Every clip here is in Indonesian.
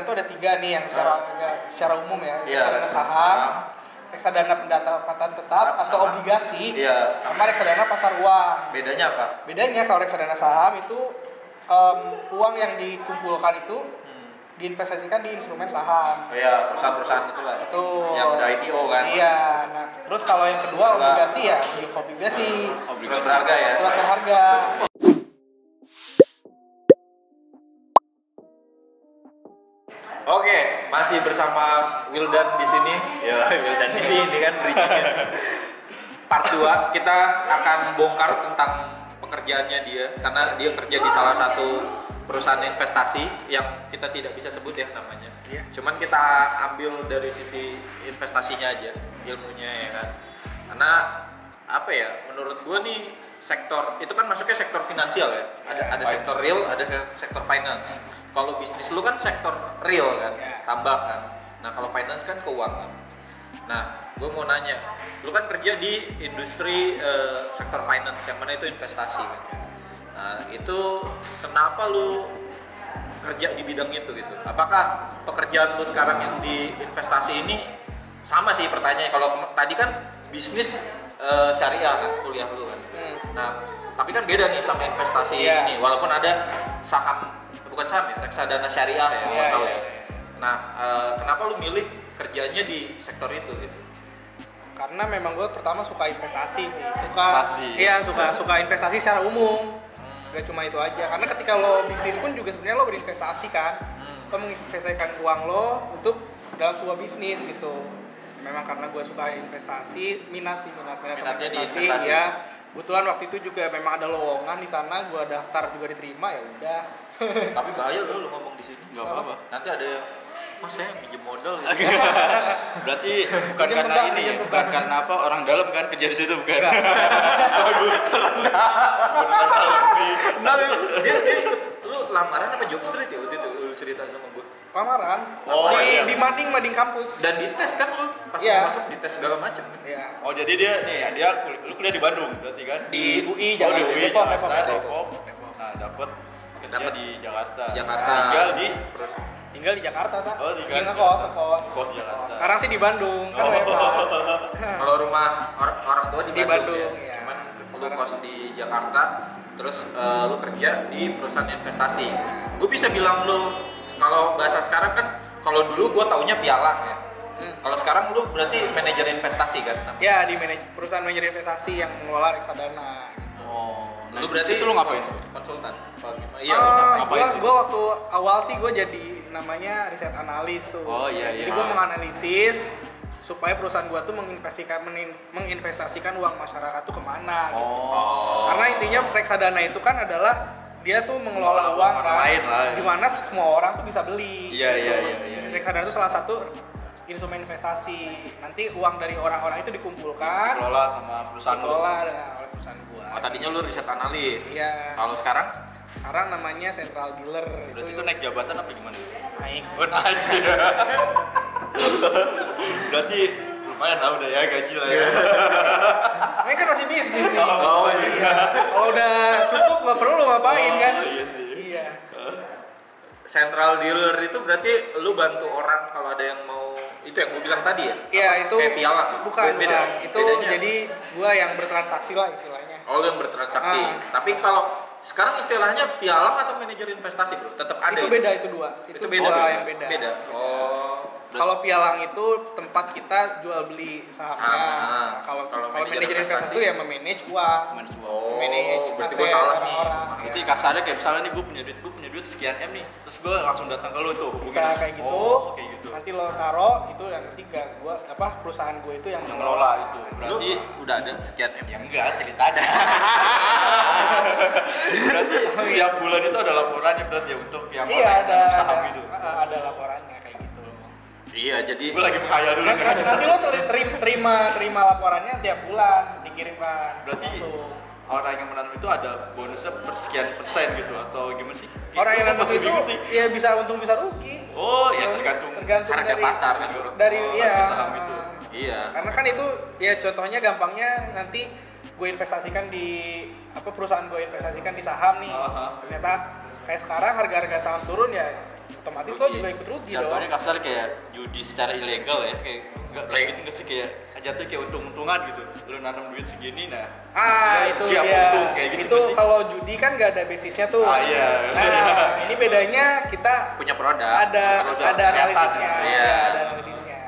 Itu ada 3 nih yang secara umum ya, reksadana reksadana saham, reksadana pendapatan tetap atau obligasi, sama reksadana pasar uang. Bedanya apa? Bedanya kalau reksadana saham itu uang yang dikumpulkan itu diinvestasikan di instrumen saham. Oh iya, perusahaan-perusahaan itulah. Betul. Yang udah IPO kan? Iya. Nah, terus kalau yang kedua obligasi ya, obligasi. Surat berharga ya? Surat berharga. Oke, masih bersama Wildan di sini. Ya, Wildan di sini kan bridging-nya. Part 2 kita akan bongkar tentang pekerjaannya dia karena dia kerja di salah satu perusahaan investasi yang kita tidak bisa sebut ya namanya. Cuman kita ambil dari sisi investasinya aja, ilmunya ya kan. Karena apa ya? Menurut gua nih sektor itu kan masuknya sektor finansial ya. Ada sektor real, ada sektor finance. Kalau bisnis lu kan sektor real kan, tambah kan. Nah, kalau finance kan keuangan. Nah, gue mau nanya, lu kan kerja di industri sektor finance yang mana itu investasi kan. Nah, itu kenapa lu kerja di bidang itu gitu? Apakah pekerjaan lu sekarang yang di investasi ini sama sih pertanyaannya? Kalau tadi kan bisnis syariah kan kuliah lu kan. Nah, tapi kan beda nih sama investasi ini. Walaupun ada saham, bukan saham ya, reksadana syariah ya, tahu ya. Nah, kenapa lu milih kerjanya di sektor itu gitu? Karena memang gue pertama suka investasi sih, suka investasi secara umum. Gak cuma itu aja, karena ketika lo bisnis pun juga sebenarnya lo berinvestasi kan. Lo menginvestasikan uang lo untuk dalam sebuah bisnis gitu. Memang karena gue suka investasi, minatnya sama investasi. Ya, kebetulan waktu itu juga memang ada lowongan di sana, gue daftar juga diterima, ya udah. Tapi bahaya lo ngomong di sini. Gak apa-apa. Nanti ada yang Mas saya pinjam modal gitu. Berarti bukan karena ini, bukan karena apa orang dalam kan kerja di situ bukan? Nah, dia ikut lu lamaran apa job street ya waktu itu lu cerita sama gue. Lamaran. Di mading kampus. Dan dites kan lu pas masuk dites segala macam kan? Iya. Oh jadi dia lu kuliah di Bandung berarti kan? Di UI di UI Depok. Nah dapat kerja di Jakarta. Tinggal di Jakarta, Sa. Oh, tinggal Kos Jakarta. Sekarang sih di Bandung, kan Kalau rumah orang tua di Bandung ya. Ya. Cuman lu kos di Jakarta, terus lu kerja di perusahaan investasi. Gue bisa bilang lu kalau bahasa sekarang kan, kalau dulu gue taunya pialang ya. Kalau sekarang lu berarti manajer investasi kan? Ya, di perusahaan manajer investasi yang mengelola reksadana. Oh, lu berarti itu lu ngapain? Konsultan. Iya, gue waktu awal sih gue jadi namanya riset analis tuh. Oh iya. Jadi gue menganalisis supaya perusahaan gue tuh menginvestasikan uang masyarakat tuh kemana gitu. Karena intinya reksadana itu kan adalah dia tuh mengelola uang kan, lain lah. Dimana semua orang tuh bisa beli. Iya. Reksadana itu salah satu instrumen investasi. Nanti uang dari orang-orang itu dikumpulkan, dikelola sama perusahaan oleh perusahaan gua. Oh, tadinya lu riset analis. Iya. Kalau sekarang Namanya central dealer. Berarti itu naik jabatan apa gimana? Naik sih. Naik sih. Berarti lumayan lah udah ya gaji lah ya. Ini kan masih bisnis nih. Iya. Kalau udah cukup nggak perlu lo ngapain kan? Iya sih. Iya. central dealer itu berarti lu bantu orang kalau ada yang mau, itu yang gue bilang tadi ya? Iya itu kayak pialang? Bukan. Itu bedanya. Jadi gua yang bertransaksi lah istilahnya. Oh, lu yang bertransaksi. Tapi kalau sekarang istilahnya pialang atau manajer investasi bro? Tetap ada. Itu beda, itu dua. Itu beda. Yang beda. Beda. Oh. Kalau pialang itu tempat kita jual beli sahamnya. Kalau manajer investasi itu ya memanage uang. Manage berarti gue salah nih. Berarti kasarnya kayak misalnya nih gue punya duit sekian M nih, terus gue langsung datang ke lo tuh. Bisa kayak gitu. Oh, kayak gitu. Nanti lo taruh itu yang ketiga perusahaan gue itu yang mengelola itu. Berarti udah ada sekian M. Ya enggak, ceritanya. Berarti setiap bulan itu ada laporannya berarti ya untuk yang ada saham gitu. Ada laporannya kayak gitu. Iya, jadi gue lagi menghayal dulu. Nanti lo terima laporannya tiap bulan dikirimkan. Berarti langsung. Orang yang menanam itu ada bonusnya persekian persen gitu atau gimana sih? Orang yang nanam itu ya bisa untung bisa rugi. Oh ya tergantung harga dari, pasar kan. Dari saham gitu. Iya. Karena kan itu ya contohnya gampangnya nanti gue investasikan di perusahaan gue investasikan di saham nih. Ternyata kayak sekarang harga saham turun ya otomatis lo juga ikut rugi dong. Jatuhnya kasar kayak judi secara ilegal ya, kayak nggak gitu nggak sih, kayak jatuh kayak untung-untungan gitu. Lu nanam duit segini, nah itu dia dia. untung kayak gitu. Itu kalau judi kan nggak ada basisnya tuh. Iya. Nah, ini bedanya kita punya produk. Ada analisisnya. Iya. Ada analisisnya.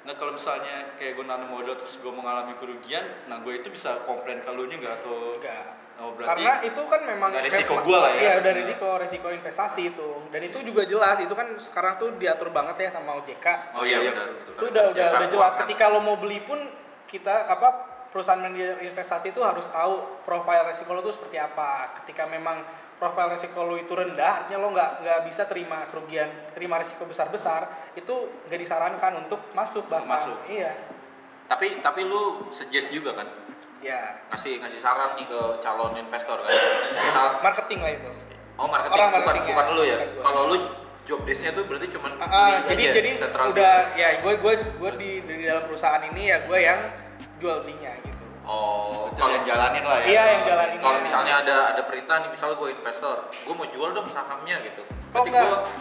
Nah kalau misalnya kayak gue nanam modal terus gue mengalami kerugian, nah gue itu bisa komplain ke lu nya nggak atau? Enggak. Oh, berarti karena itu kan memang resiko gue lah ya. Iya, udah resiko investasi itu. Dan itu juga jelas, itu kan sekarang tuh diatur banget ya sama OJK. Oh iya benar. Itu udah jelas. Ketika lo mau beli pun kita perusahaan manajer investasi itu harus tahu profil resiko lo tuh seperti apa. Ketika memang profil resiko lo itu rendah, artinya lo nggak bisa terima kerugian, terima resiko besar, itu nggak disarankan untuk masuk bahkan. Iya. Tapi lu suggest juga kan? Ya. Ngasih saran nih ke calon investor kan. Misal marketing lah itu. Oh, marketing. Bukan lu ya. Kalau lu job desk-nya tuh berarti cuman jadi udah ya gue di dalam perusahaan ini ya gue yang jual belinya gitu. Oh, kalau yang jalanin lah ya. Iya, yang jalanin. Kalau misalnya ada perintah nih, misalnya gue investor, gue mau jual dong sahamnya gitu. Berarti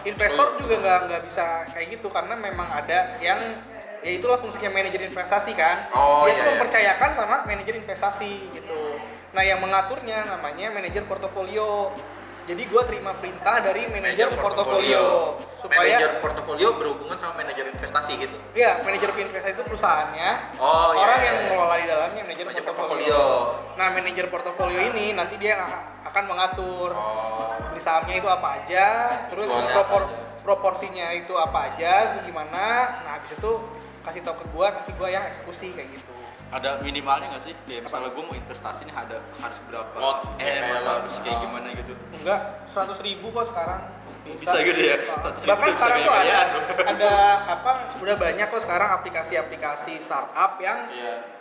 investor juga nggak bisa kayak gitu karena memang ada yang ya itulah fungsinya manajer investasi kan. Dia tuh mempercayakan sama manajer investasi gitu. Nah, yang mengaturnya namanya manajer portofolio. Jadi gue terima perintah dari manajer portofolio supaya manajer portofolio berhubungan sama manajer investasi gitu. Iya, manajer investasi itu perusahaannya. Yang mengelola di dalamnya manajer portofolio. Nah, manajer portofolio ini nanti dia akan mengatur beli sahamnya itu apa aja, terus proporsinya itu apa aja, segimana. Nah, habis itu kasih tahu ke gue, nanti gue yang eksekusi kayak gitu. Ada minimalnya nggak sih? Kayak misalnya gue mau investasi nih harus berapa? Harus kayak gimana gitu? Enggak, 100.000 kok sekarang. Bisa gitu ya? Bahkan sekarang tuh ada sudah banyak kok sekarang aplikasi-aplikasi startup yang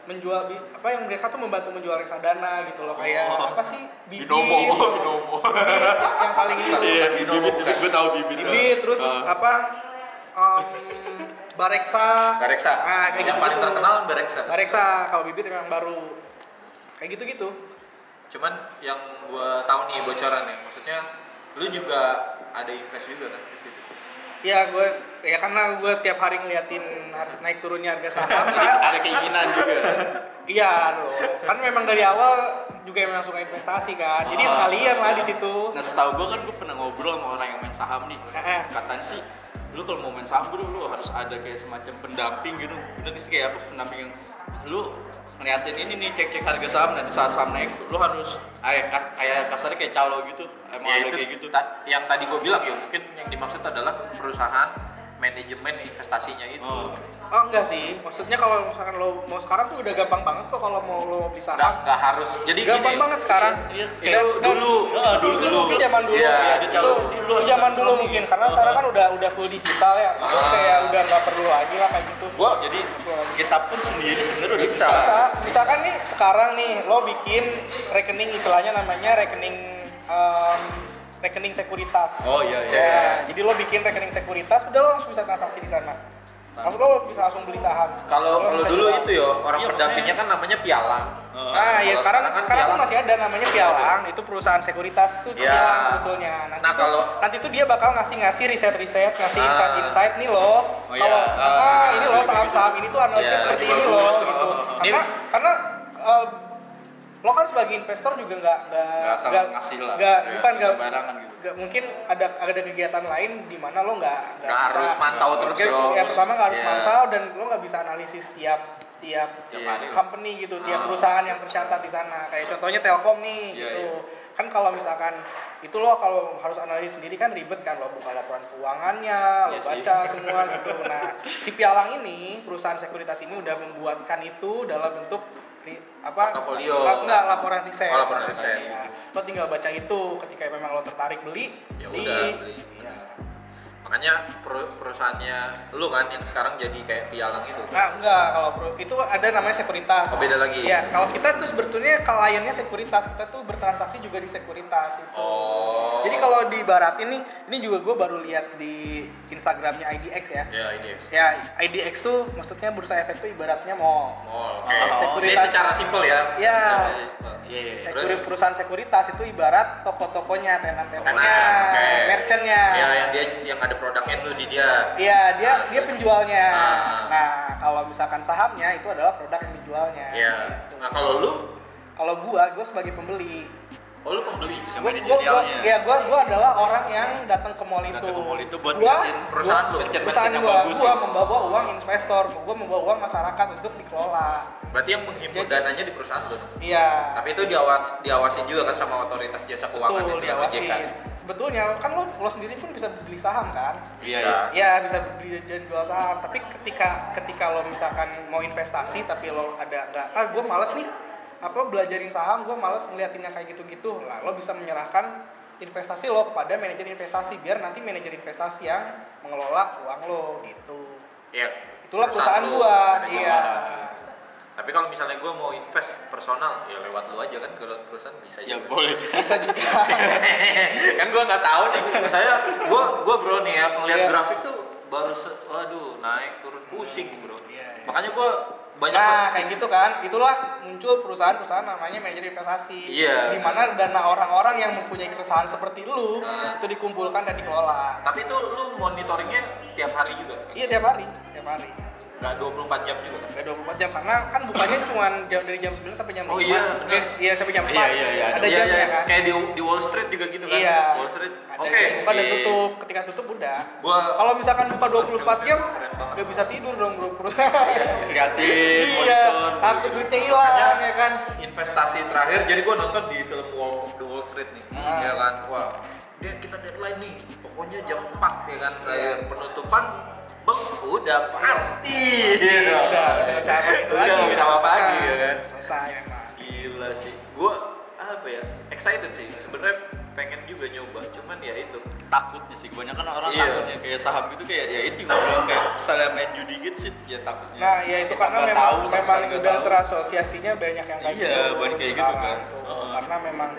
menjual yang mereka tuh membantu menjual reksadana gitu loh, kayak apa sih? Binomo. Yang paling itu. Binomo bukan? Gue tahu Bibit. Terus Bareksa. Nah, kayak yang paling terkenal Bareksa. Kalau Bibit memang baru. Kayak gitu-gitu. Cuman yang gua tahu nih bocoran ya, maksudnya lu juga ada invest juga kan di situ. Ya karena gue tiap hari ngeliatin naik turunnya harga saham kan. Ada keinginan juga. Iya loh. Kan memang dari awal juga memang suka investasi kan. Jadi sekalian lah di situ. Nah, setahu gue kan gue pernah ngobrol sama orang yang main saham nih. Katanya sih lu kalau mau main saham lu harus ada kayak semacam pendamping gitu. Bener sih, kayak apa pendamping yang lu ngeliatin ini nih, cek harga saham, dan di saat saham naik lu harus kayak kasarnya kayak calo gitu. Emang ya, ada itu kayak gitu. Yang tadi gue bilang ya, mungkin yang dimaksud adalah perusahaan manajemen investasinya itu. Enggak sih, maksudnya kalau misalkan lo mau sekarang tuh udah gampang banget kok kalau mau lo beli saham. Nggak harus. Jadi gampang banget sekarang. Iya, dulu mungkin zaman dulu. Iya, itu zaman dulu mungkin karena sekarang kan udah full digital ya. Terus kayak udah nggak perlu lagi lah kayak gitu. Jadi kita pun sendiri sebenarnya udah bisa. Misalkan nih sekarang nih lo bikin rekening, istilahnya namanya rekening sekuritas. Oh iya. Jadi lo bikin rekening sekuritas, udah lo langsung bisa transaksi di sana. Langsung lo bisa langsung beli saham. Kalau dulu itu ya orang pendampingnya kan namanya pialang. Ya sekarang tuh masih ada namanya pialang, itu perusahaan sekuritas tuh pialang sebetulnya. Nanti tuh dia bakal ngasih riset, ngasih insight nih lo. Ini lo saham-saham ini tuh analisisnya seperti ini lo gitu. Karena lo kan sebagai investor juga nggak ngasih lah, sembarangan gitu. Mungkin ada kegiatan lain di mana lo nggak harus mantau terus ya. Pertama nggak harus mantau, dan lo nggak bisa analisis tiap company gitu, tiap perusahaan yang tercatat di sana. Kayak contohnya Telkom nih gitu. Kan kalau misalkan itu lo kalau harus analisis sendiri kan ribet kan, lo buka laporan keuangannya, lo baca semua gitu. Nah, si pialang ini, perusahaan sekuritas ini udah membuatkan itu dalam bentuk portofolio. Laporan riset. Laporan riset. Ya. Lo tinggal baca itu, ketika memang lo tertarik beli. Beli. Ya. Makanya perusahaannya lu kan yang sekarang jadi kayak pialang itu. Nah, enggak, kalau itu ada namanya sekuritas. Oh, beda lagi. Iya, kalau kita tuh sebetulnya kliennya sekuritas, kita tuh bertransaksi juga di sekuritas itu. Jadi kalau diibaratin nih, ini juga gue baru lihat di Instagramnya IDX ya. Ya, IDX. Ya, IDX tuh maksudnya bursa efek tuh ibaratnya mall. Oke. Sekuritas ini secara simpel ya. Iya. Terus perusahaan sekuritas itu ibarat toko-tokonya, tenan-tenannya, merchantnya. Ya, yang ada produknya tuh di dia. Iya, dia penjualnya. Nah, kalau misalkan sahamnya itu adalah produk yang dijualnya. Iya. Gitu. Nah, kalau lu? Kalau gua sebagai pembeli. Oh, lu pembeli? Gua adalah orang yang datang ke mall itu. Datang ke mall itu buat perusahaan lu. Perusahaan gua membawa uang investor, gua membawa uang masyarakat untuk dikelola. Berarti yang menghimpun dananya di perusahaan lu? Iya. Tapi itu diawasin juga kan sama otoritas jasa keuangan. Betul, diawasin. Sebetulnya kan lo sendiri pun bisa beli saham kan? Bisa. Iya, bisa beli dan jual saham. Tapi ketika lo misalkan mau investasi tapi lo gue malas nih belajarin saham, gue malas ngeliatinnya kayak gitu-gitu. Lah, lo bisa menyerahkan investasi lo kepada manajer investasi biar nanti manajer investasi yang mengelola uang lo gitu. Iya. Itulah perusahaan gua. Iya. Tapi kalau misalnya gue mau invest personal, ya lewat lu aja kan, kalau perusahaan bisa ya juga. Boleh. Bisa juga. Kan gue nggak tahu nih, saya gue bro nih ya ngeliat grafik tuh baru waduh naik turun pusing bro. Makanya gue banyak kayak gitu kan, itulah muncul perusahaan-perusahaan namanya manajer investasi. Iya. Di mana dana orang-orang yang mempunyai keresahan seperti lu itu dikumpulkan dan dikelola. Tapi itu lu monitoringnya tiap hari juga? Iya, tiap hari. Nggak 24 jam juga kan? Nggak 24 jam, karena kan bukanya cuma dari jam 9 sampai jam 5. Oh iya, benar. Iya, sampai jam 4. Iya, ada jamnya kan? Kayak di Wall Street juga gitu kan? Iya. Wall Street. Oke. Pada tutup, ketika tutup udah. Kalau misalkan buka 24 jam, nggak bisa tidur dong bro perusahaan. Liatin, Iya, takut duitnya hilang ya kan? Investasi terakhir, jadi gue nonton di film Wolf of the Wall Street nih, ya kan? Wah, kita deadline nih, pokoknya jam 4 ya kan, terakhir penutupan. Bang, udah party. Udah sama itu lagi. Udah bisa apa lagi ya kan? Selesai memang. Gila sih. Gua excited sih. Sebenarnya pengen juga nyoba, cuman ya itu takutnya sih. Kebanyakan orang takutnya kayak saham gitu kayak ya itu kayak misalnya main judi gitu sih ya takutnya. Nah, ya itu karena memang udah terasosiasinya banyak yang kayak gitu. Iya, banyak kayak gitu kan. Karena memang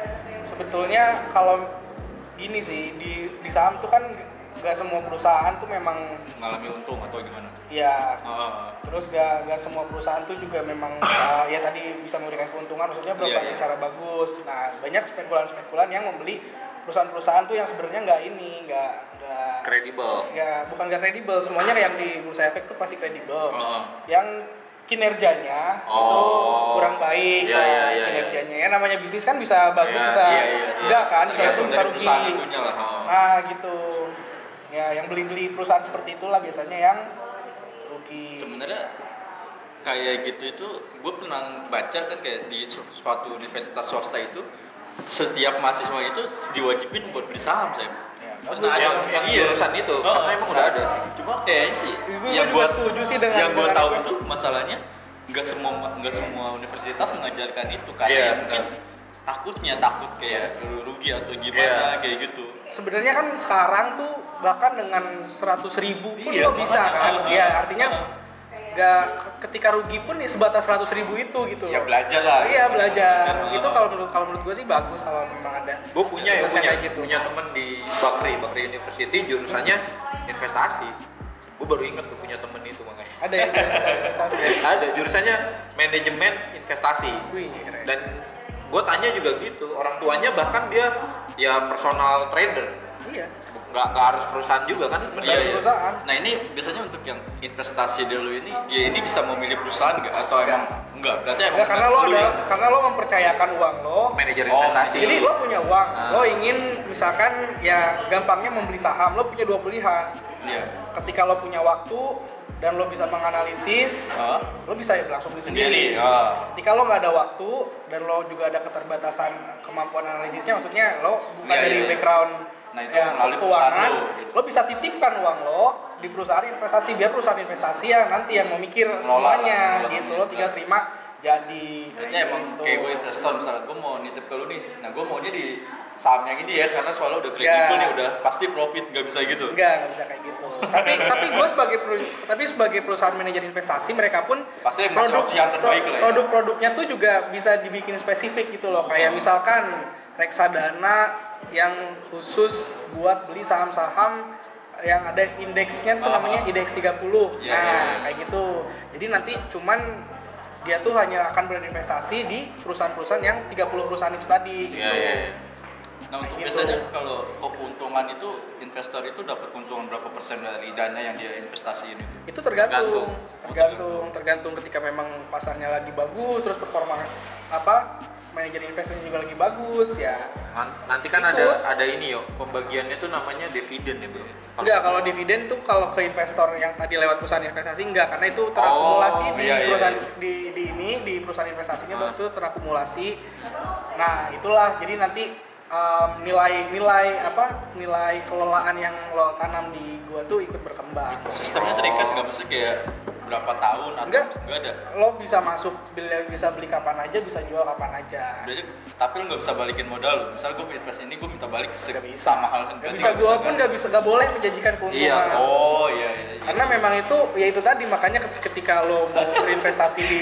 sebetulnya kalau gini sih di saham tuh kan gak semua perusahaan tuh memang mengalami untung atau gimana? Iya. Terus gak semua perusahaan tuh juga memang ya tadi bisa memberikan keuntungan, maksudnya beroperasi secara bagus. Nah, banyak spekulan-spekulan yang membeli perusahaan-perusahaan tuh yang sebenarnya nggak kredibel. Ya, bukan nggak kredibel, semuanya yang di bursa efek tuh pasti kredibel. Yang kinerjanya itu kurang baik. Kinerjanya ya namanya bisnis kan bisa bagus bisa enggak kan, bisa rugi. Nah, gitu. Ya, yang beli perusahaan seperti itulah biasanya yang rugi. Sebenarnya kayak gitu itu gue pernah baca kan kayak di suatu universitas swasta itu setiap mahasiswa itu diwajibin buat beli saham saya. Pernah ada yang jurusan itu karena emang udah ada sih. Cuma kayaknya sih yang gue setuju sih dengan yang gue tahu itu masalahnya nggak semua universitas mengajarkan itu karena ya mungkin takut kayak rugi atau gimana kayak gitu. Sebenarnya kan sekarang tuh bahkan dengan 100.000 pun lo bisa kan? Ya artinya nggak ketika rugi pun ya sebatas 100.000 itu gitu. Ya belajar lah. Iya belajar. Itu kalau menurut gue sih bagus kalau memang ada. Gue punya teman di Bakri University jurusannya investasi. Gue baru inget tuh punya temen itu makanya. Ada yang investasi. Ada jurusannya manajemen investasi. Wih, keren. Dan gue tanya juga gitu, orang tuanya bahkan dia ya personal trader. Iya. Nggak harus perusahaan juga kan sebenarnya. Perusahaan. Nah ini biasanya untuk yang investasi dulu ini, dia ini bisa memilih perusahaan nggak atau emang enggak? Berarti emang karena lo mempercayakan uang lo. Manajer investasi. Jadi lo punya uang, lo ingin misalkan ya gampangnya membeli saham, lo punya dua pilihan. Iya. Ketika lo punya waktu dan lo bisa menganalisis, lo bisa langsung beli sendiri. Ketika lo nggak ada waktu dan lo juga ada keterbatasan kemampuan analisisnya, maksudnya lo bukan dari background keuangan, lo bisa titipkan uang lo di perusahaan investasi biar perusahaan investasi yang nanti yang memikir semuanya gitu. Lo tinggal terima jadi. Berarti emang kayak gue investor misalnya, gue mau nitip ke lu nih, nah gue maunya di saham yang ini ya karena soalnya udah kredibel nih, udah pasti profit, nggak bisa gitu. Nggak bisa kayak gitu. tapi gue sebagai perusahaan manajer investasi, mereka pun pasti yang terbaik lah. Produk-produknya tuh juga bisa dibikin spesifik gitu loh. Kayak misalkan reksadana yang khusus buat beli saham-saham yang ada indeksnya tuh namanya indeks 30. Kayak gitu. Jadi nanti cuman dia tuh hanya akan berinvestasi di perusahaan-perusahaan yang 30 perusahaan itu tadi gitu. Nah untuk gitu. biasanya kalau keuntungan itu investor itu dapat keuntungan berapa persen dari dana yang dia investasiin itu? Itu tergantung ketika memang pasarnya lagi bagus, terus performa manajer investasinya juga lagi bagus ya. Nanti kan ada ini yo, pembagiannya tuh namanya dividen ya bro. Enggak, kalau dividen tuh kalau ke investor yang tadi lewat perusahaan investasi enggak, karena itu terakumulasi perusahaan. Di perusahaan investasinya itu terakumulasi. Nah, itulah jadi nanti nilai kelolaan yang lo tanam di gua tuh ikut berkembang. Sistemnya terikat nggak, maksudnya kayak berapa tahun atau enggak ada? Lo bisa masuk, bisa beli kapan aja, bisa jual kapan aja. Tapi lo nggak bisa balikin modal. Misal gue invest ini, gue minta balik sama hal. Nggak bisa, gua pun nggak boleh menjanjikan keuntungan. Iya. Karena memang itu tadi, makanya ketika lo mau berinvestasi di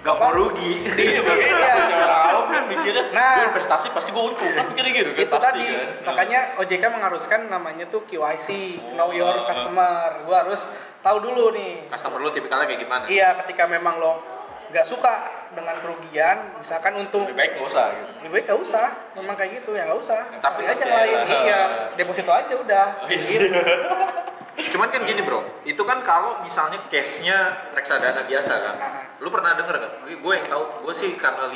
gak mau rugi. Orang awam kan mikirnya, gue investasi pasti gue untung, kan mikirnya gitu kan. Itu tadi, makanya OJK mengharuskan namanya tuh KYC, Know Your Customer. Gue harus tahu dulu nih Customer lo tipikalnya kayak gimana. Iya, ketika memang lo nggak suka dengan kerugian, misalkan untung, lebih baik nggak usah gitu. Lebih baik nggak usah, memang kayak gitu ya, nggak usah. Tapi aja lain, iya, deposito aja udah. Gitu. Cuman kan gini bro, itu kan kalau misalnya case-nya reksadana biasa kan, lu pernah denger gak? Gue yang tahu, gue sih karena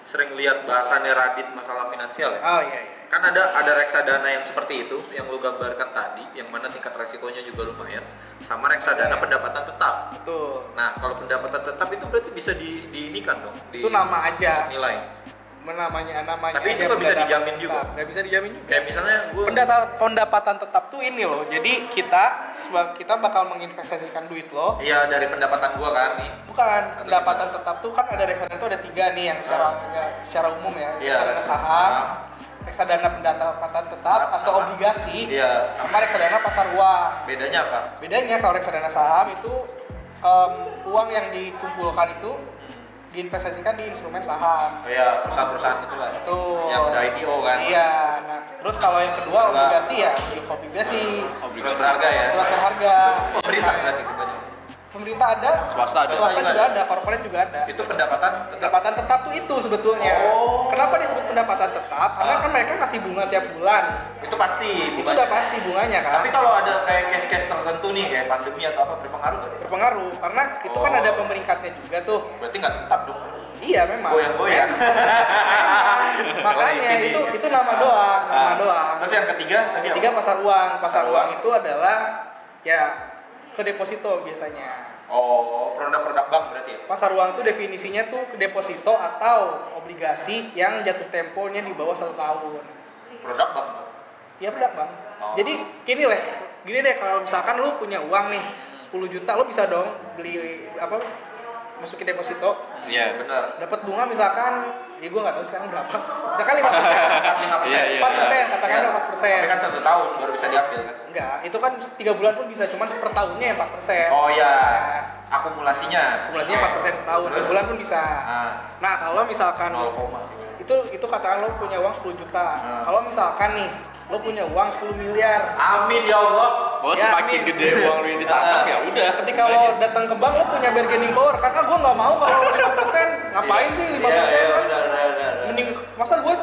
sering lihat bahasannya Radit masalah finansial ya. Oh iya. Kan ada reksadana yang seperti itu, yang lu gambarkan tadi, yang mana tingkat resikonya juga lumayan, sama reksadana pendapatan tetap. Betul. Nah kalau pendapatan tetap itu berarti bisa diinikan dong. Itu nama aja. Nilai. Namanya. Tapi itu nggak bisa dijamin juga. Nggak bisa dijamin juga. Kayak misalnya gue. Pendapatan tetap tuh ini loh. Jadi kita bakal menginvestasikan duit lo. Iya, dari pendapatan gue kan nih. Bukan, pendapatan tetap tuh kan ada reksadana tuh ada 3 nih yang secara umum ya. Reksadana saham, reksadana pendapatan tetap atau obligasi, sama reksadana pasar uang. Bedanya apa? Bedanya kalau reksadana saham itu uang yang dikumpulkan itu diinvestasikan di instrumen saham. Oh iya, perusahaan-perusahaan itulah. Betul. Yang udah IPO kan. Iya. Nah, terus kalau yang kedua obligasi ya, obligasi. Surat berharga ya. Surat berharga. Pemerintah berarti kebanyakan. Pemerintah ada, swasta juga ada, corporate juga ada. Itu pendapatan tetap tuh itu sebetulnya. Kenapa disebut pendapatan tetap? Karena kan mereka kasih bunga tiap bulan. Itu pasti. Itu udah pasti bunganya kan. Tapi kalau ada kayak case-case tertentu nih kayak pandemi atau apa, berpengaruh nggak? Berpengaruh, karena itu kan ada pemeringkatnya juga tuh. Berarti nggak tetap dong? Iya memang. Goyang-goyang. Makanya itu nama doang. Terus yang ketiga tadi apa? Pasar uang. Pasar uang itu adalah ya ke deposito biasanya. Produk-produk bank berarti ya? Pasar uang itu definisinya tuh deposito atau obligasi yang jatuh temponya di bawah 1 tahun. Produk bank? Iya, produk bank. Jadi gini deh, kalau misalkan lu punya uang nih 10 juta, lu bisa dong beli masukin deposito. Iya, benar. Dapat bunga misalkan, ya gue nggak tahu sekarang berapa. Misalkan 5%, 4%, katakanlah 4%. Tapi kan 1 tahun baru bisa diambil kan? Enggak, itu kan 3 bulan pun bisa, cuman per tahunnya ya 4%. Oh iya, akumulasinya 4% setahun, sebulan pun bisa. Nah kalau misalkan 0, itu katakan lo punya uang 10 juta. Kalau misalkan nih lo punya uang 10 miliar. Amin ya Allah. Semakin gede uang lo yang ditanam ya udah. Ketika lo datang ke bank lo punya bargaining power. Karena gue nggak mau kalau 5%. Ngapain sih 5%? Mending masa gue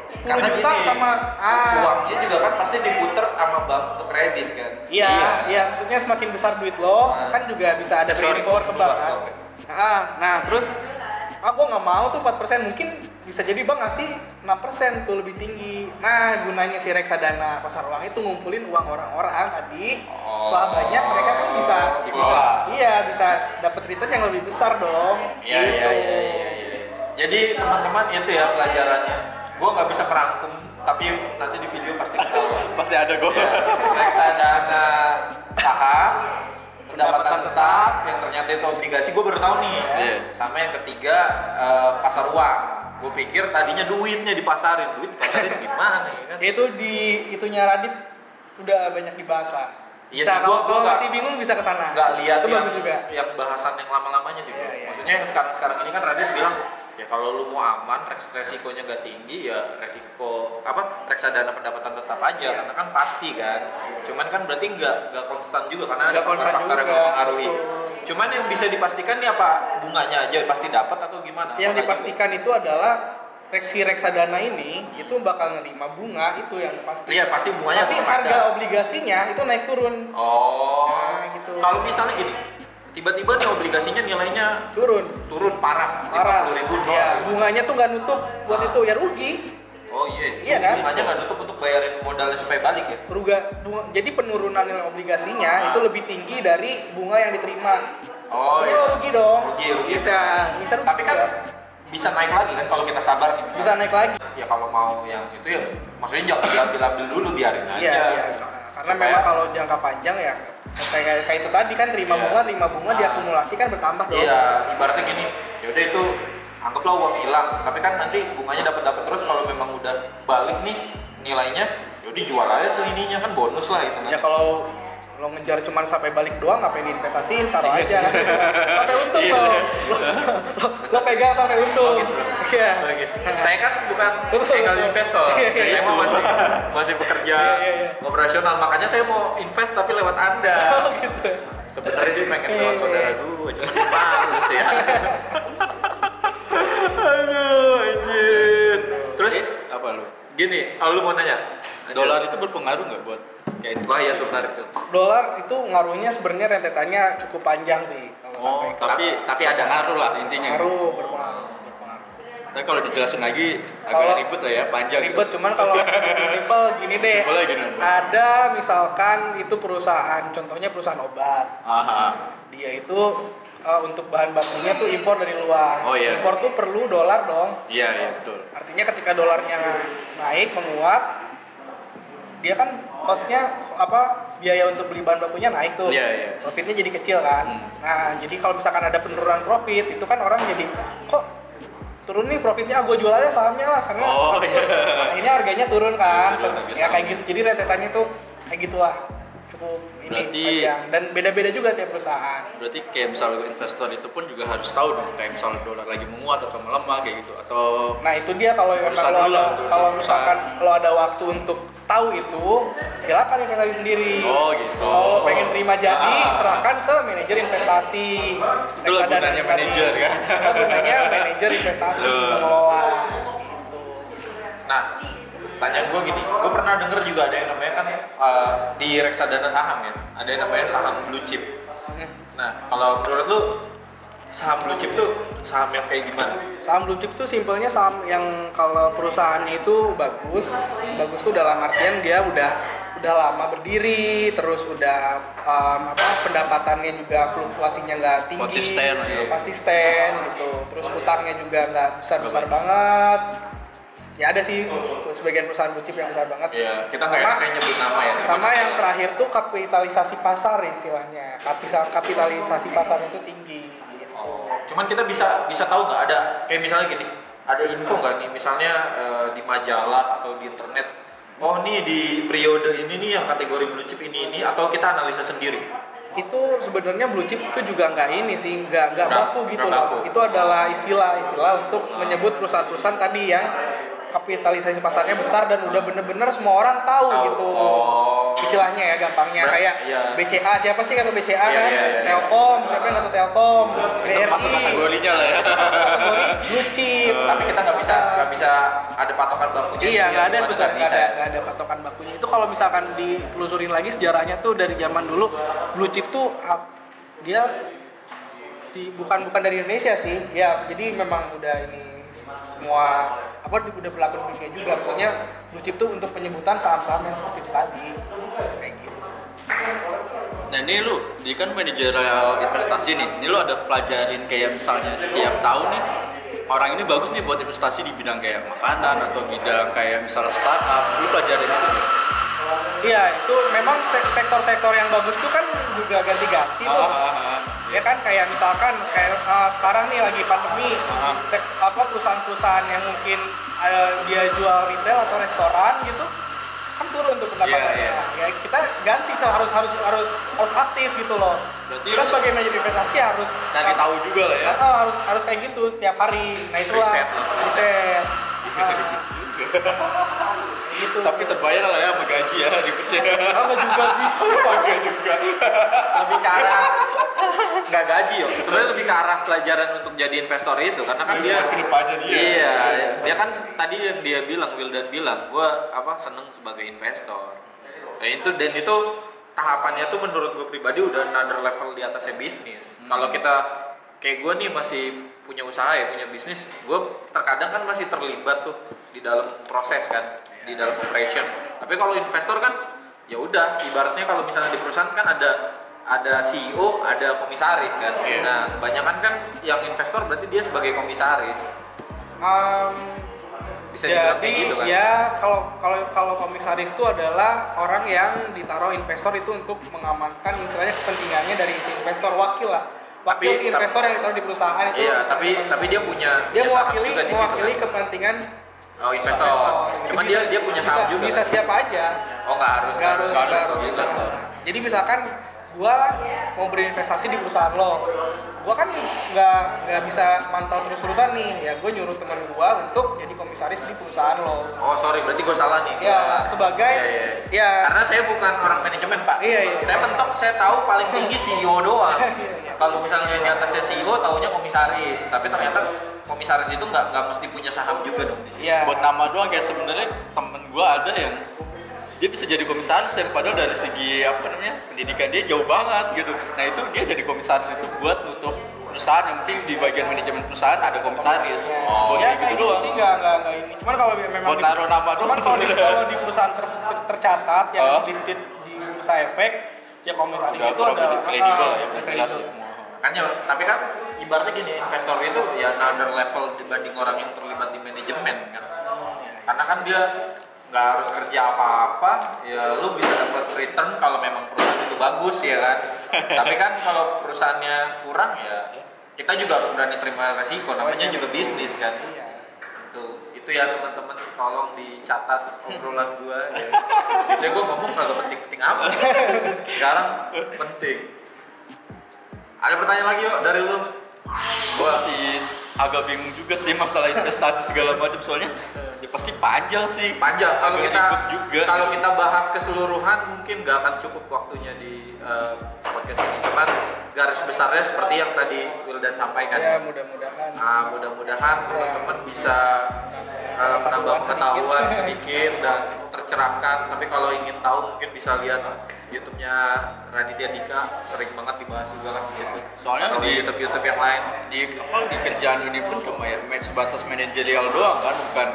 10 juta sama uangnya juga kan pasti diputer sama bank untuk kredit kan. Iya, maksudnya semakin besar duit lo kan juga bisa ada bargaining power ke bank kan. Nah terus gue nggak mau tuh 4%, mungkin bisa jadi bank ngasih 6% tuh lebih tinggi. Nah gunanya si reksadana pasar uang itu ngumpulin uang orang-orang tadi. Setelah banyak mereka kan bisa dapat return yang lebih besar dong. Iya. Jadi teman-teman itu ya pelajarannya. Gue nggak bisa merangkum, tapi nanti di video pasti ketahuan. Pasti ada gue. Reksadana saham, pendapatan tetap, yang ternyata itu obligasi, gue baru tahu nih. Sama yang ketiga pasar uang. Gue pikir tadinya duitnya dipasarin gimana ya kan? Itu itunya Radit udah banyak dibahas lah. Iya, kalau masih bingung bisa ke sana. Nggak lihat itu bagus juga. Yang bahasan yang lama-lamanya sih. Maksudnya yang sekarang ini kan Radit bilang ya kalau lu mau aman, resikonya nggak tinggi ya resiko reksadana pendapatan tetap aja karena kan pasti kan. Cuman kan berarti nggak konstan juga karena ada faktor-faktor yang mempengaruhi. Cuman yang bisa dipastikan nih apa bunganya aja pasti dapat atau gimana? Yang dipastikan itu adalah si reksadana ini itu bakal nerima bunga itu yang pasti. Iya, pasti bunganya. Tapi harga obligasinya itu naik turun. Oh. Nah, gitu. Kalau misalnya gini, tiba-tiba nih obligasinya nilainya turun parah. 50.000. Iya, bunganya tuh nggak nutup buat itu, ya rugi. Oh iya. Iya kan? Bunganya nggak nutup untuk bayarin modalnya supaya balik ya. Jadi penurunan nilai obligasinya itu lebih tinggi dari bunga yang diterima. Oh iya. Rugi dong. Rugi. Kita bisa rugi. Tapi kan bisa naik lagi kan kalau kita sabar nih misalnya. Bisa naik lagi. Ya kalau mau yang itu ya maksudnya jangan diambil dulu, biarin aja. Iya. Karena memang kalau jangka panjang ya kayak itu tadi kan terima bunga diakumulasi kan bertambah dong. Iya, ibaratnya gini, yaudah itu anggaplah uang hilang, tapi kan nanti bunganya dapat terus. Kalau memang udah balik nih nilainya, yaudah jual aja seininya, kan bonus lah itu. Ya kalau lo ngejar cuman sampai balik doang, ngapain diinvestasiin, taruh aja kan. Sampai untung lo pegang sampai untung. Iya. Saya kan bukan angel investor, saya mau masih bekerja operasional, makanya saya mau invest tapi lewat Anda. Oh gitu. Sebenarnya sih pengen lewat saudara gue, cuma males ya. Aduh, anjir. Terus apa lu? Gini, lu mau nanya? Dolar itu berpengaruh nggak buat kayak wah ya tuh menarik tuh. Dolar itu ngaruhnya sebenarnya rentetannya cukup panjang sih kalau sampai. Tapi ada ngaruh lah intinya. Berpengaruh. Tapi kalau dijelasin lagi agak ribet lah ya, panjang. Ribet, cuman kalau simpel gini deh. Gini. Ada misalkan itu perusahaan, contohnya perusahaan obat. Dia itu untuk bahan bakunya tuh impor dari luar. Oh iya. Impor tuh perlu dolar dong. Iya betul. Artinya ketika dolarnya naik menguat, dia kan costnya biaya untuk beli bahan bakunya naik tuh. Iya. Profitnya jadi kecil kan. Nah jadi kalau misalkan ada penurunan profit itu kan orang jadi kok turun nih profitnya, gue jual aja sahamnya lah karena akhirnya harganya turun kan. Ya kayak gitu. Jadi rentetannya tuh kayak gitulah. Cukup panjang dan beda-beda juga tiap perusahaan. Berarti kayak misalnya investor itu pun juga harus tahu dong kayak misalnya dolar lagi menguat atau melemah kayak gitu atau. Nah itu dia kalau misalkan kalau ada waktu untuk tahu itu silakan investasi sendiri. Oh gitu. Kalau pengen terima jadi serahkan ke manajer investasi. Itu lah gunanya manajer kan. Itu gunanya manajer investasi mengelola. Gitu. Nah, tanyaan gue gini, gue pernah denger juga ada yang namanya kan di reksadana saham ya, ada yang namanya saham blue chip. Nah, kalau menurut lu saham blue chip tuh saham yang kayak gimana? Saham blue chip tuh simpelnya saham yang kalau perusahaannya itu bagus tuh dalam artian dia udah lama berdiri, terus udah pendapatannya juga fluktuasinya nggak tinggi, konsisten gitu, terus utangnya juga nggak besar banget. Ya ada sih sebagian perusahaan blue chip yang besar banget. Iya, kita nggak kayak nyebut nama ya. Sama yang terakhir tuh kapitalisasi pasar istilahnya. Kapitalisasi pasar itu tinggi gitu. Cuman kita bisa tahu nggak ada kayak misalnya gini, ada info nggak nih misalnya di majalah atau di internet, oh nih di periode ini nih yang kategori blue chip ini atau kita analisa sendiri? Itu sebenarnya blue chip itu juga nggak baku gitu loh. Itu adalah istilah untuk menyebut perusahaan-perusahaan tadi yang kapitalisasi pasarnya besar dan udah bener-bener semua orang tahu gitu. Istilahnya ya gampangnya kayak BCA, siapa sih kata BCA kan? Telkom, siapa yang kata Telkom? BRI. Masuk kategorinya lah ya. Masuk kategori blue chip. Tapi kita nggak bisa ada patokan bakunya. Iya, nggak ada sebetulnya, nggak ada patokan bakunya. Itu kalau misalkan ditelusurin lagi sejarahnya tuh dari zaman dulu blue chip tuh dia bukan dari Indonesia sih. Ya, jadi memang udah ini semua udah berlaku di dunia juga. Maksudnya blue chip tuh untuk penyebutan saham-saham yang seperti itu tadi kayak gitu. Nah ini lu kan manajerial investasi nih, ini lu ada pelajarin kayak misalnya setiap tahun nih orang ini bagus nih buat investasi di bidang kayak makanan atau bidang kayak misalnya startup, lu pelajarin itu nggak? Iya, itu memang sektor-sektor yang bagus tuh kan juga ganti-ganti tuh. Ya kan kayak misalkan sekarang nih lagi pandemi, perusahaan-perusahaan yang mungkin dia jual retail atau restoran gitu kan turun untuk pendapatannya. Ya kita ganti, harus aktif gitu loh. Berarti kita sebagai manajer investasi harus cari tahu juga lah ya. Harus kayak gitu tiap hari. Nah itulah riset. Gitu. Tapi terbayar lah ya sama gaji ya ribetnya. Enggak juga sih. Enggak juga. Lebih cara nggak gaji yo. Sebenarnya lebih ke arah pelajaran untuk jadi investor itu karena kan dia kedepannya dia. Iya, dia kan tadi yang dia bilang, Wildan bilang, gue seneng sebagai investor. Nah itu tahapannya tuh menurut gue pribadi udah another level di atasnya bisnis. Kalau kita kayak gue nih masih punya usaha ya, punya bisnis, gue terkadang kan masih terlibat tuh di dalam proses kan, di dalam operation. Tapi kalau investor kan ya udah, ibaratnya kalau misalnya di perusahaan kan ada CEO, ada komisaris kan. Nah, kebanyakan kan yang investor berarti dia sebagai komisaris. Bisa dibilang kayak gitu kan? Ya kalau komisaris itu adalah orang yang ditaruh investor itu untuk mengamankan istilahnya kepentingannya dari si investor, wakil si investor yang ditaruh di perusahaan itu. Iya, tapi dia punya mewakili kepentingan investor. Cuman dia punya saham juga. Bisa siapa aja. Oh, nggak harus. Jadi misalkan gua mau berinvestasi di perusahaan lo, gua kan nggak bisa mantau terus-terusan nih, ya gua nyuruh teman gua untuk jadi komisaris di perusahaan lo. Oh sorry, berarti gua salah nih. Ya sebagai ya karena saya bukan orang manajemen pak. Iya. Saya mentok, saya tahu paling tinggi CEO doang. Kalau misalnya di atasnya CEO, taunya komisaris, tapi ternyata komisaris itu nggak mesti punya saham juga dong di sini. Buat nama doang, kayak sebenarnya temen gua ada yang dia bisa jadi komisaris yang padahal dari segi pendidikan dia jauh banget gitu. Nah itu dia jadi komisaris itu buat nutup perusahaan, yang penting di bagian manajemen perusahaan ada komisaris. Kayak gitu doang. Sih nggak ini. Cuman kalau memang buat taruh nama doang. Cuman kalau di perusahaan tercatat yang listed di bursa efek, ya komisaris itu ada kredibel ya, jelas. Tapi kan ibaratnya gini, investor itu ya another level dibanding orang yang terlibat di manajemen kan. Karena kan dia nggak harus kerja apa-apa, ya lu bisa dapat return kalau memang perusahaan itu bagus ya kan. Tapi kan kalau perusahaannya kurang ya kita juga harus berani terima resiko, namanya juga bisnis kan. Itu ya teman-teman, tolong dicatat obrolan gua ya. Biasanya gua ngomong kagak penting-penting amat. Sekarang penting. Ada pertanyaan lagi yuk dari lu? Gua sih agak bingung juga sih masalah investasi segala macam, soalnya ya pasti panjang sih. Panjang. Kalau kita bahas keseluruhan mungkin nggak akan cukup waktunya di podcast ini. Cuman garis besarnya seperti yang tadi Wildan sampaikan. Ya mudah-mudahan. Mudah-mudahan teman-teman bisa menambah pengetahuan sedikit dan tercerahkan. Tapi kalau ingin tahu mungkin bisa lihat YouTube-nya Raditya Dika, sering banget dibahas juga kan di situ. Soalnya atau di YouTube yang lain. Di kerjaan ini pun cuma ya sebatas manajerial doang kan, bukan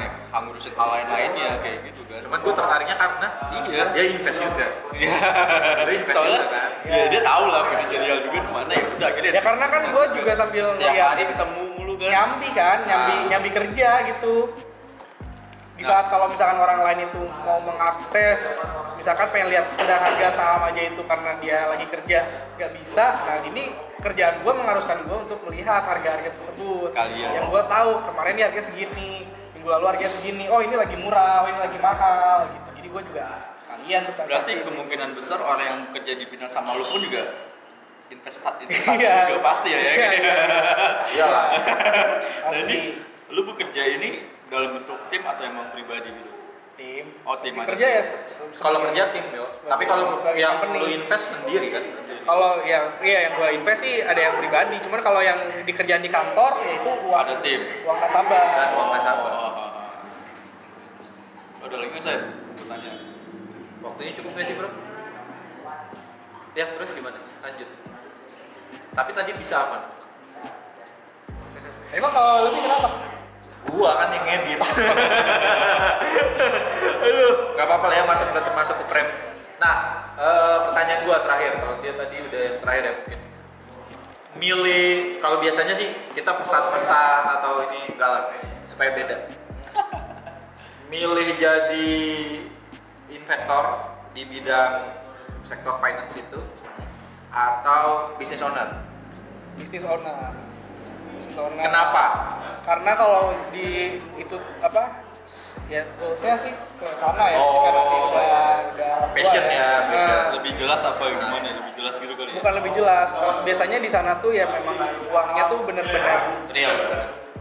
ngurusin hal lain-lainnya kayak gitu kan. Cuman gue tertariknya karena dia invest juga. Iya. Dia invest juga kan. Ya dia tahu lah manajerial juga di mana ya udah akhirnya. Ya karena kan gue juga sambil tiap hari ketemu mulu kan. Nyambi kerja gitu. Di saat kalau misalkan orang lain itu mau mengakses, misalkan pengen lihat sekedar harga saham aja itu karena dia lagi kerja nggak bisa. Nah ini kerjaan gue mengharuskan gue untuk melihat harga-harga tersebut. Yang gue tahu kemarin ini harga segini, minggu lalu harga segini. Oh ini lagi murah, oh ini lagi mahal gitu. Jadi gue juga sekalian bertransaksi. Berarti kemungkinan besar orang yang kerja di bidang sama lu pun juga investasi juga pasti ya. Iyalah. Jadi lu bekerja ini dalam bentuk tim atau emang pribadi gitu? Tim. Oh tim. Kerja ya. Kalau kerja tim yo. Tapi kalau yang lu invest sendiri kan? Kalau yang yang gua invest sih ada yang pribadi. Cuman kalau yang dikerjaan di kantor ya itu uang. Ada tim. Uang nasabah. Dan uang nasabah. Ada lagi nggak saya pertanyaan? Waktunya cukup nggak sih bro? Ya terus gimana? Lanjut. Tapi tadi bisa apa? Emang kalau lebih kenapa? Gua kan yang ngedit. Aduh, nggak apa-apa lah ya, tetap masuk ke frame. Nah, pertanyaan gua terakhir. Kalau dia tadi udah yang terakhir ya mungkin. Milih, kalau biasanya sih kita pesan-pesan atau ini enggak lah, supaya beda. Milih jadi investor di bidang sektor finance itu atau business owner? Business owner. Kenapa? Karena kalau di itu ya goalsnya sih ke sana ya, karena udah passion ya, lebih jelas apa gimana? Lebih jelas gitu kali ya? Bukan lebih jelas, kalau biasanya di sana tuh ya memang uangnya tuh bener-bener real.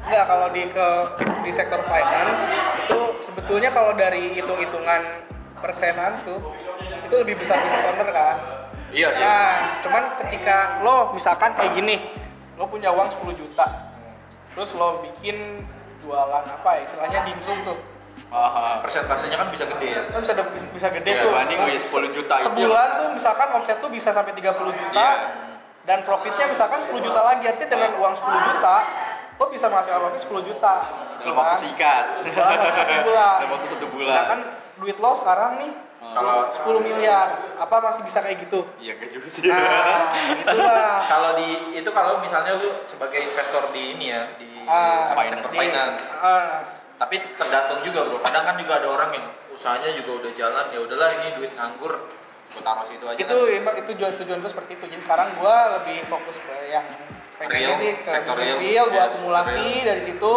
Enggak, kalau di sektor finance itu sebetulnya kalau dari hitung-hitungan persenan tuh itu lebih besar business owner kan. Iya sih. Nah, cuman ketika lo misalkan kayak gini, lo punya uang 10 juta, terus lo bikin jualan apa ya, istilahnya dimsum tuh. Persentasenya kan bisa gede ya. Kan bisa gede Ya, tuh. banding 10 juta itu sebulan ya. tuh misalkan omset tuh bisa sampai 30 juta. Iya. Dan profitnya misalkan 10 juta lagi, artinya dengan uang 10 juta lo bisa menghasilkan profit 10 juta. Dalam waktu singkat. Dalam 1 bulan. Dalam waktu 1 bulan. Sedangkan duit lo sekarang nih Kalau 10 miliar, apa masih bisa kayak gitu? Iya kayak juga sih. Nah, itulah. kalau misalnya lu sebagai investor di ini ya, di sektor Di- finance. Tapi tergantung juga bro, kadang kan juga ada orang yang usahanya juga udah jalan, ya udahlah ini duit nganggur, gue taruh situ aja. Itu tujuan gue seperti itu. Jadi sekarang gue lebih fokus ke yang pengennya Real, sih ke sektor bisnis real. real, gue Ya, akumulasi real. dari situ.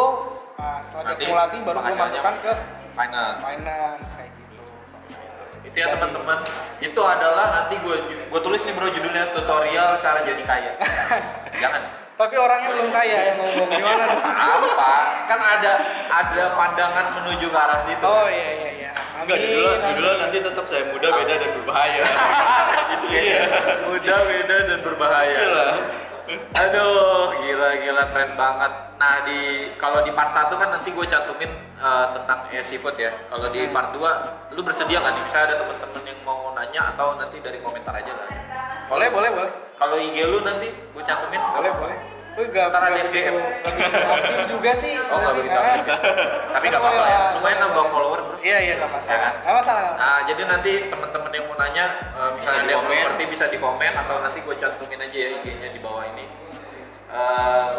Nah, setelah Nanti diakumulasi baru gue penghasilannya masukkan ke finance. kayak gitu. Itu ya teman-teman, itu adalah nanti gue tulis nih bro judulnya tutorial cara jadi kaya. Jangan. Tapi orangnya belum kaya yang ngomong gimana dong? Apa? Kan ada pandangan menuju ke arah situ. Oh iya. Enggak, judulnya nanti tetap saya muda, beda dan berbahaya. Itu dia. Muda, beda dan berbahaya. Aduh, gila keren banget. Nah, kalau di part 1 kan nanti gue cantumin tentang seafood ya. Kalau di part 2 lu bersedia nggak nih? Misalnya ada teman-teman yang mau nanya atau nanti dari komentar aja lah. Boleh. Kalau IG lu nanti gue cantumin. Boleh. Gue gak Ntar ada begitu DM. aktif juga sih. Oh, nggak begitu aktif. Tapi nggak apa-apa ya. Lumayan nambah follower bro. Iya, nggak masalah. Ya kan? Nggak masalah. Nah, jadi nanti teman-teman yang mau nanya, misalnya ada yang di komen. ngerti bisa di komen atau nanti gue cantumin aja ya IG-nya di bawah ini.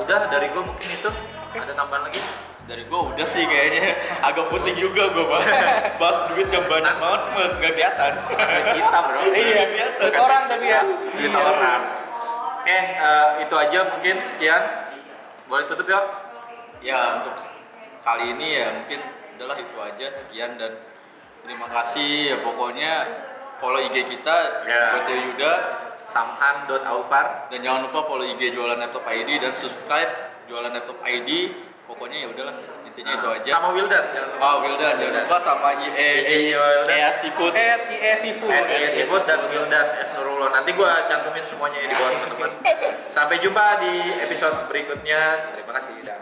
Udah dari gue mungkin itu. Ada tambahan lagi? Dari gua udah sih kayaknya agak pusing juga gua bahas duit yang banyak banget nggak kelihatan. Kita bro. Iya, duit orang tapi ya. Duit orang. Oke, itu aja mungkin sekian. Boleh tutup ya? Ya untuk kali ini ya mungkin adalah itu aja, sekian dan terima kasih ya, pokoknya follow IG kita Ya. buat Yuda samhan.aufar. dan jangan lupa follow IG Jualan Laptop ID dan subscribe Jualan Laptop ID. Pokoknya ya udahlah, intinya itu aja. Sama Wildan jangan lupa. Wildan jangan lupa sama Wildan. Seafood. Seafood. Seafood dan Wildan S. Nurullah. Nanti gua cantumin semuanya ya di bawah teman-teman. Sampai jumpa di episode berikutnya. Terima kasih. Dah.